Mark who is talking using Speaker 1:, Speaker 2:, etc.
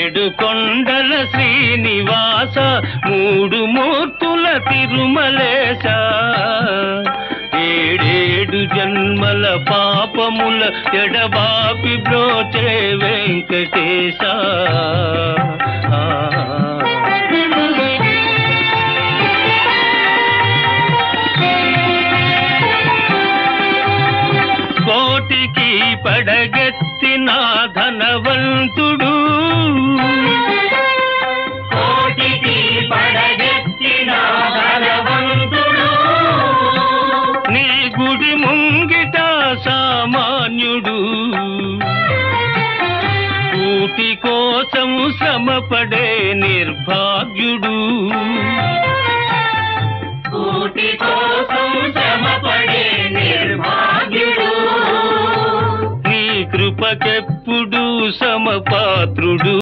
Speaker 1: ఏడు కొండల శ్రీనివాస మూడు మూర్తుల తిరుమలేశ ఏడేడు జన్మల పాపముల ఎడబాపి బ్రోచే వెంకటేశ కోటికి పడగెత్తిన ధనవంతుడు కోటికి పడగెత్తిన ధనవంతుడు నీ గుడి ముంగిట సామాన్యుడు కూటి కోసం శ్రమపడే నిర్భాగ్యుడు కూటి కోసం శ్రమపడే నిర్భాగ్యుడు నీ కృపకెప్పుడు సమపాత్రుడు